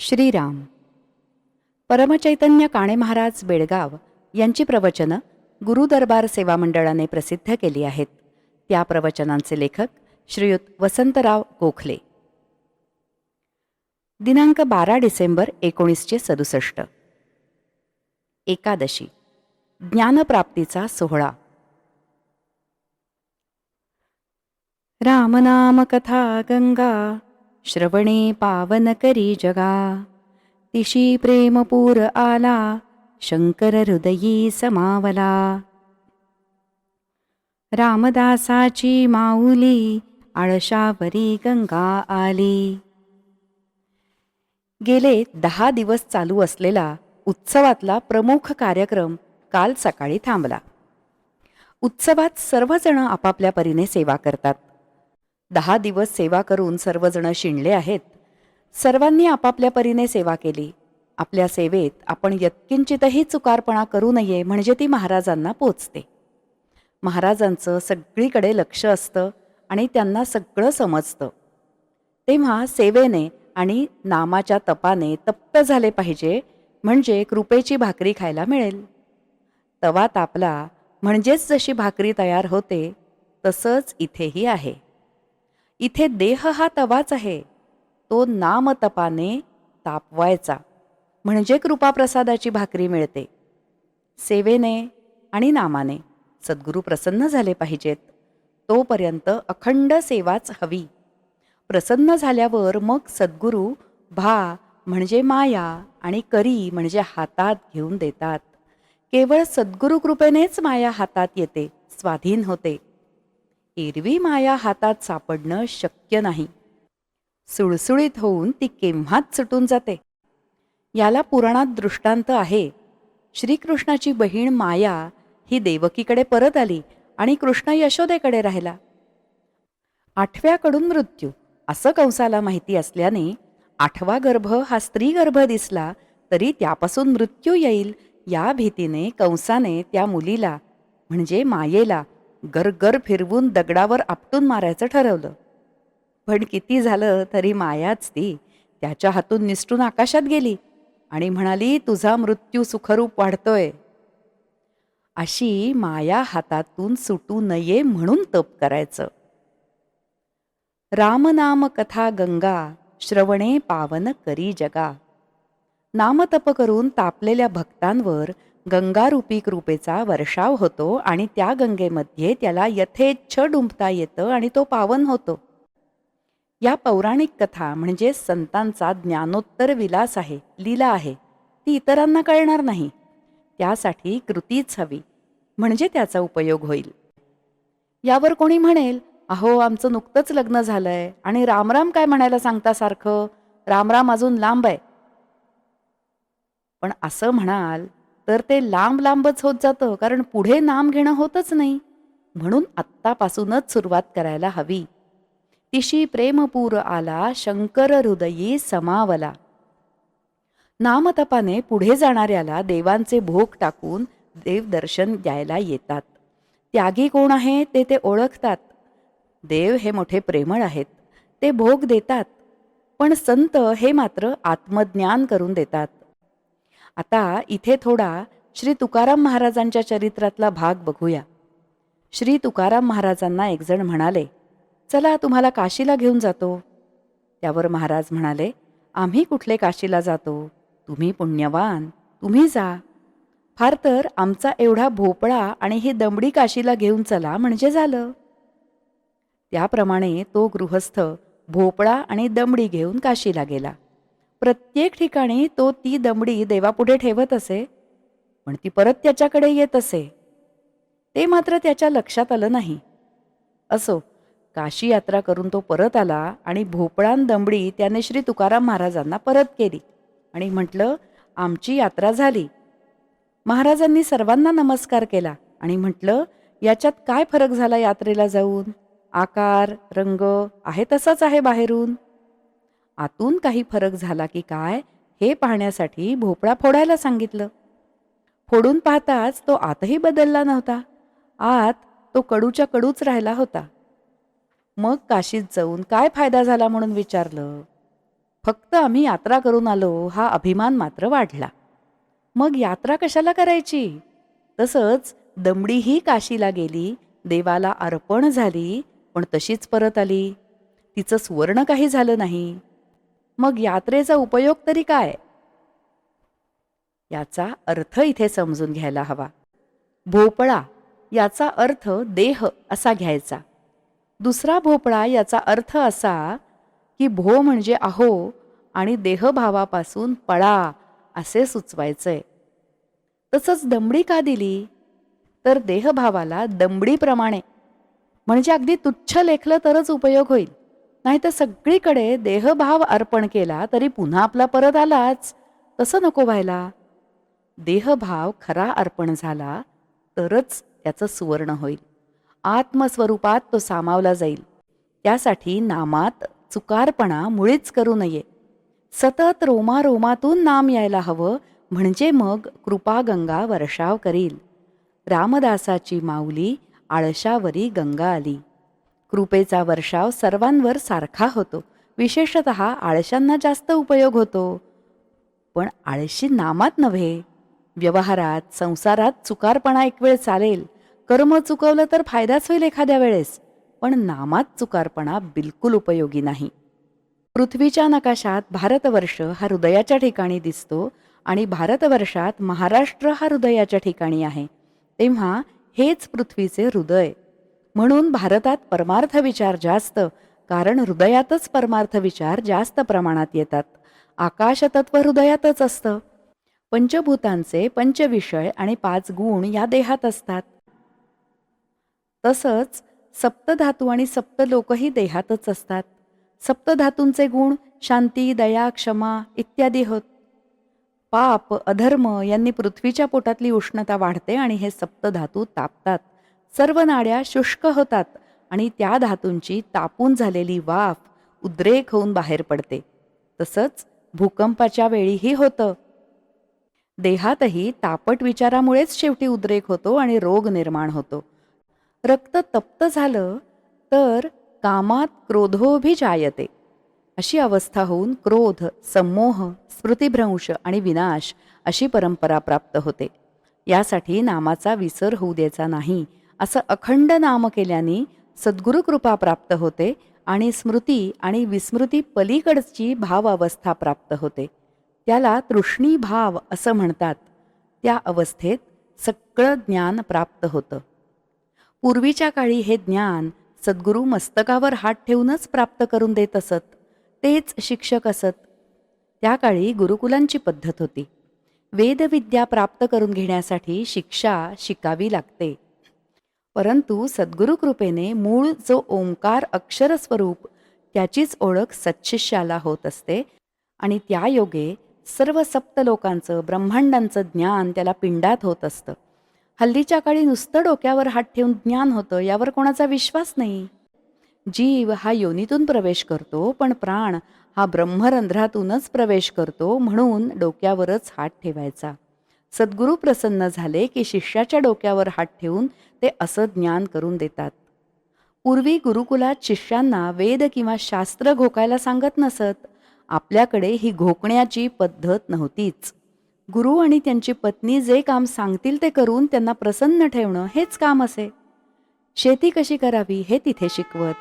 श्रीराम. परमचैतन्य काणे महाराज बेळगाव यांची प्रवचनं गुरुदरबार सेवा मंडळाने प्रसिद्ध केली आहेत. त्या प्रवचनांचे लेखक श्रीयुत वसंतराव गोखले. दिनांक 12 डिसेंबर 1967. एकादशी, ज्ञानप्राप्तीचा सोहळा. रामनाम कथा गंगा, श्रवणे पावन करी जगा. तिशी प्रेमपूर आला, शंकर हृदयी समावला. रामदासाची माऊली, आळशावरी गंगा आली. गेले 10 दिवस चालू असलेला उत्सवातला प्रमुख कार्यक्रम काल सकाळी थांबला. उत्सवात सर्वजण आपापल्या परीने सेवा करतात. 10 दिवस सेवा करून सर्वजण शिणले आहेत. सर्वांनी आपापल्या परीने सेवा केली. आपल्या सेवेत आपण यत्किंचितही चुकारपणा करू नये, म्हणजे ती महाराजांना पोचते. महाराजांचं सगळीकडे लक्ष असतं आणि त्यांना सगळं समजतं. तेव्हा सेवेने आणि नामाच्या तपाने तप्त झाले पाहिजे, म्हणजे कृपेची भाकरी खायला मिळेल. तवा तापला म्हणजेच जशी भाकरी तयार होते, तसंच इथेही आहे. इथे देह हा तवाच आहे. तो नामतपाने तापवायचा, म्हणजे कृपाप्रसादाची भाकरी मिळते. सेवेने आणि नामाने सद्गुरू प्रसन्न झाले पाहिजेत. तोपर्यंत अखंड सेवाच हवी. प्रसन्न झाल्यावर मग सद्गुरू भा म्हणजे माया आणि करी म्हणजे हातात घेऊन देतात. केवळ सद्गुरू कृपेनेच माया हातात येते, स्वाधीन होते. एरवी माया हातात सापडणं शक्य नाही. सुळसुळीत होऊन ती केव्हाच सुटून जाते. याला पुराणात दृष्टांत आहे. श्रीकृष्णाची बहीण माया ही देवकीकडे परत आली आणि कृष्ण यशोदेकडे राहिला. 8व्याकडून मृत्यू असं कंसाला माहिती असल्याने 8वा गर्भ हा स्त्री गर्भ दिसला तरी त्यापासून मृत्यू येईल या भीतीने कंसाने त्या मुलीला म्हणजे मायेला गरगर फिरवून दगडावर आपटून मारायचं ठरवलं. पण किती झालं तरी मायाच ती त्याच्या हातून निसटून आकाशात गेली आणि म्हणाली, तुझा मृत्यू सुखरूप वाढतोय. अशी माया हातातून सुटू नये म्हणून तप करायचं. रामनाम कथा गंगा, श्रवणे पावन करी जगा. नामतप करून तापलेल्या भक्तांवर गंगारूपी कृपेचा वर्षाव होतो आणि त्या गंगेमध्ये त्याला यथेच्छ डुंबता येतं आणि तो पावन होतो. या पौराणिक कथा म्हणजे संतांचा ज्ञानोत्तर विलास आहे, लीला आहे. ती इतरांना कळणार नाही. त्यासाठी कृतीच हवी, म्हणजे त्याचा उपयोग होईल. यावर कोणी म्हणेल, अहो आमचं नुकतंच लग्न झालंय आणि रामराम काय म्हणायला सांगता सारखं, रामराम अजून लांब आहे. पण असं म्हणाल तर ते लांब लांबच होत जातं, कारण पुढे नाम घेणं होतच नाही. म्हणून आत्तापासूनच सुरुवात करायला हवी. तिशी प्रेमपूर आला, शंकर हृदयी समावला. नामतपाने पुढे जाणाऱ्याला देवांचे भोग टाकून देव दर्शन द्यायला येतात. त्यागी कोण आहे ते ओळखतात. देव हे मोठे प्रेमळ आहेत, ते भोग देतात. पण संत हे मात्र आत्मज्ञान करून देतात. आता इथे थोडा श्री तुकाराम महाराजांच्या चरित्रातला भाग बघूया. श्री तुकाराम महाराजांना एकजण म्हणाले, चला तुम्हाला काशीला घेऊन जातो. त्यावर महाराज म्हणाले, आम्ही कुठले काशीला जातो, तुम्ही पुण्यवान, तुम्ही जा. फार तर आमचा एवढा भोपळा आणि ही दमडी काशीला घेऊन चला म्हणजे झालं. त्याप्रमाणे तो गृहस्थ भोपळा आणि दमडी घेऊन काशीला गेला. प्रत्येक ठिकाणी तो ती दमडी देवापुढे ठेवत असे, पण ती परत त्याच्याकडे येत असे. ते मात्र त्याच्या लक्षात आलं नाही. असो, काशी यात्रा करून तो परत आला आणि भोपळान दमडी त्याने श्री तुकाराम महाराजांना परत केली आणि म्हटलं, आमची यात्रा झाली. महाराजांनी सर्वांना नमस्कार केला आणि म्हटलं, याच्यात काय फरक झाला यात्रेला जाऊन? आकार रंग आहे तसाच आहे बाहेरून. आतून काही फरक झाला की काय हे पाहण्यासाठी भोपळा फोडायला सांगितलं. फोडून पाहताच तो आतही बदलला नव्हता. आत तो कडूच्या कडूच राहिला होता. मग काशीत जाऊन काय फायदा झाला म्हणून विचारलं. फक्त आम्ही यात्रा करून आलो हा अभिमान मात्र वाढला. मग यात्रा कशाला करायची? तसंच दमडीही काशीला गेली, देवाला अर्पण झाली, पण तशीच परत आली. तिचं सुवर्ण काही झालं नाही. मग यात्रेचा उपयोग तरी काय? याचा अर्थ इथे समजून घ्यायला हवा. भोपळा याचा अर्थ देह असा घ्यायचा. दुसरा भोपळा याचा अर्थ असा की भो म्हणजे अहो आणि देहभावापासून पळा असे सुचवायचंय. तसंच दमडी का दिली? तर देहभावाला दमडीप्रमाणे म्हणजे अगदी तुच्छ लेखलं तरच उपयोग होईल. नाहीतर सगळीकडे देहभाव अर्पण केला तरी पुन्हा आपला परत आलाच. तसं नको व्हायला. देहभाव खरा अर्पण झाला तरच त्याचं सुवर्ण होईल. आत्मस्वरूपात तो सामावला जाईल. त्यासाठी नामात चुकारपणा मुळीच करू नये. सतत रोमारोमातून नाम यायला हवं, म्हणजे मग कृपागंगा वर्षाव करील. रामदासाची माऊली आळशावरी गंगा आली. कृपेचा वर्षाव सर्वांवर सारखा होतो. विशेषतः आळशांना जास्त उपयोग होतो. पण आळशी नामात नव्हे, व्यवहारात संसारात चुकारपणा एक वेळ चालेल. कर्म चुकवलं तर फायदाच होईल एखाद्या वेळेस, पण नामात चुकारपणा बिलकुल उपयोगी नाही. पृथ्वीच्या नकाशात भारतवर्ष हा हृदयाच्या ठिकाणी दिसतो आणि भारतवर्षात महाराष्ट्र हा हृदयाच्या ठिकाणी आहे. तेव्हा हेच पृथ्वीचे हृदय. म्हणून भारतात परमार्थ विचार जास्त, कारण हृदयातच परमार्थ विचार जास्त प्रमाणात येतात. आकाशतत्व हृदयातच असतं. पंचभूतांचे 5 विषय आणि 5 गुण या देहात असतात. तसंच सप्तधातू आणि सप्तलोकही देहातच असतात. सप्तधातूंचे गुण शांती, दया, क्षमा इत्यादी होत. पाप, अधर्म यांनी पृथ्वीच्या पोटातली उष्णता वाढते आणि हे सप्तधातू तापतात. सर्व नाड्या शुष्क होतात आणि त्या धातूंची तापून झालेली वाफ उद्रेक होऊन बाहेर पडते. तसंच भूकंपाच्या वेळीही होतं. देहातही तापट विचारामुळेच शेवटी उद्रेक होतो आणि रोग निर्माण होतो. रक्त तप्त झालं तर कामात क्रोधोभिजायते अशी अवस्था होऊन क्रोध, संमोह, स्मृतिभ्रंश आणि विनाश अशी परंपरा प्राप्त होते. यासाठी नामाचा विसर होऊ द्यायचा नाही. असं अखंड नाम केल्याने सद्गुरु कृपा प्राप्त होते आणि स्मृती आणि विस्मृती पलीकडची भाव अवस्था प्राप्त होते. त्याला तृष्णी भाव असं म्हणतात. त्या अवस्थेत सगळं ज्ञान प्राप्त होतं. पूर्वीच्या काळी हे ज्ञान सद्गुरू मस्तकावर हात ठेवूनच प्राप्त करून देत असत. तेच शिक्षक असत. त्या काळी गुरुकुलांची पद्धत होती. वेदविद्या प्राप्त करून घेण्यासाठी शिक्षा शिकावी लागते. परंतु सद्गुरु कृपेने मूळ जो ओंकार अक्षर स्वरूप त्याचीच ओळख सत्शिष्याला होत असते आणि त्या योगे सर्व सप्तलोकांचं ब्रह्मांडांचं ज्ञान त्याला पिंडात होत असतं. हल्लीच्या काळी नुसतं डोक्यावर हात ठेवून ज्ञान होतं यावर कोणाचा विश्वास नाही. जीव हा योनीतून प्रवेश करतो, पण प्राण हा ब्रह्मरंध्रातूनच प्रवेश करतो, म्हणून डोक्यावरच हात ठेवायचा. सद्गुरू प्रसन्न झाले की शिष्याच्या डोक्यावर हात ठेवून ते असं ज्ञान करून देतात. पूर्वी गुरुकुलात शिष्यांना वेद किंवा शास्त्र घोकायला सांगत नसत. आपल्याकडे ही घोकण्याची पद्धत नव्हतीच. गुरु आणि त्यांची पत्नी जे काम सांगतील ते करून त्यांना प्रसन्न ठेवणं हेच काम असे. शेती कशी करावी हे तिथे शिकवत.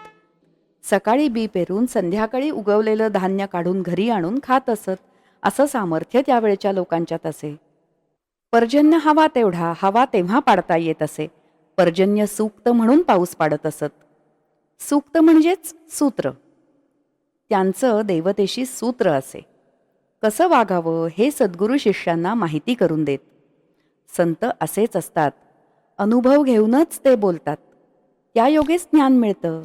सकाळी बी पेरून संध्याकाळी उगवलेलं धान्य काढून घरी आणून खात असत. असं सामर्थ्य त्यावेळच्या लोकांच्यात असे. पर्जन्य हवा तेवढा हवा तेव्हा पाडता येत असे. पर्जन्य सूक्त म्हणून पाऊस पाडत असत. सूक्त म्हणजेच सूत्र. त्यांचं देवतेशी सूत्र असे. कसं वागावं हे सद्गुरू शिष्यांना माहिती करून देत. संत असेच असतात. अनुभव घेऊनच ते बोलतात. त्या योगेच ज्ञान मिळतं.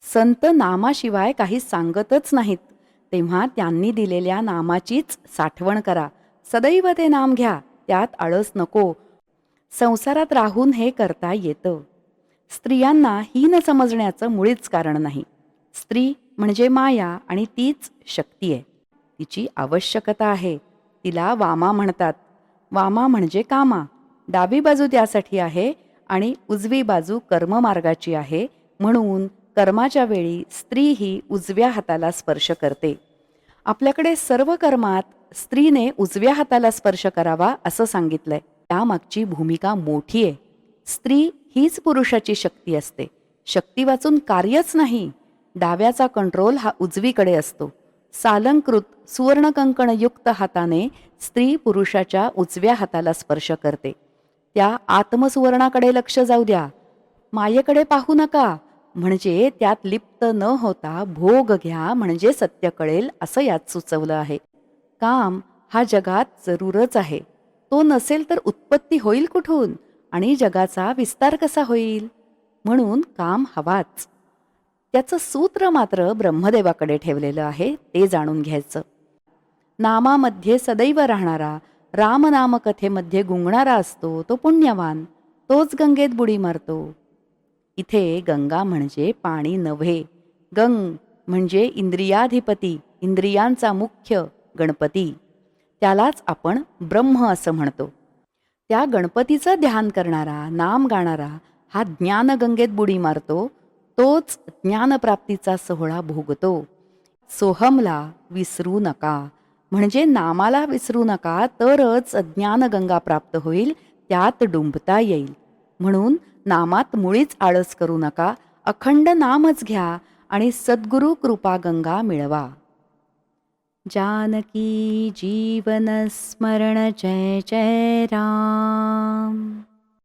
संत नामाशिवाय काही सांगतच नाहीत. तेव्हा त्यांनी दिलेल्या नामाचीच साठवण करा. सदैव ते नाम घ्या. त्यात आळस नको. संसारात राहून हे करता येतं. स्त्रियांना हीन समजण्याचं मुळीच कारण नाही. स्त्री म्हणजे माया आणि तीच शक्ती आहे. तिची आवश्यकता आहे. तिला वामा म्हणतात. वामा म्हणजे कामा. डावी बाजू त्यासाठी आहे आणि उजवी बाजू कर्ममार्गाची आहे. म्हणून कर्माच्या वेळी स्त्री ही उजव्या हाताला स्पर्श करते. आपल्याकडे सर्व कर्मात स्त्रीने उजव्या हाताला स्पर्श करावा असं सांगितलंय. त्यामागची भूमिका मोठी आहे. स्त्री हीच पुरुषाची शक्ती असते. शक्ती वाचून कार्यच नाही. डाव्याचा कंट्रोल हा उजवीकडे असतो. सालंकृत सुवर्णकंकणयुक्त हाताने स्त्री पुरुषाच्या उजव्या हाताला स्पर्श करते. त्या आत्मसुवर्णाकडे लक्ष जाऊ द्या, मायेकडे पाहू नका, म्हणजे त्यात लिप्त न होता भोग घ्या म्हणजे सत्य कळेल असं यात सुचवलं आहे. काम हा जगात जरूरच आहे. तो नसेल तर उत्पत्ती होईल कुठून आणि जगाचा विस्तार कसा होईल? म्हणून काम हवाच. त्याचं सूत्र मात्र ब्रह्मदेवाकडे ठेवलेलं आहे, ते जाणून घ्यायचं. नामामध्ये सदैव राहणारा, रामनामकथेमध्ये गुंगणारा असतो तो पुण्यवान, तोच गंगेत बुडी मारतो. इथे गंगा म्हणजे पाणी नव्हे. गंग म्हणजे इंद्रियाधिपती, इंद्रियांचा मुख्य गणपती. त्यालाच आपण ब्रह्म असं म्हणतो. त्या गणपतीचं ध्यान करणारा, नाम गाणारा हा ज्ञानगंगेत बुडी मारतो. तोच ज्ञानप्राप्तीचा सोहळा भोगतो. सोहमला विसरू नका, म्हणजे नामाला विसरू नका, तरच ज्ञानगंगा प्राप्त होईल, त्यात डुंबता येईल. म्हणून नामात मुळीच आळस करू नका. अखंड नामच घ्या आणि सद्गुरु कृपा गंगा मिळवा. जानकी जीवन स्मरण जय जय राम.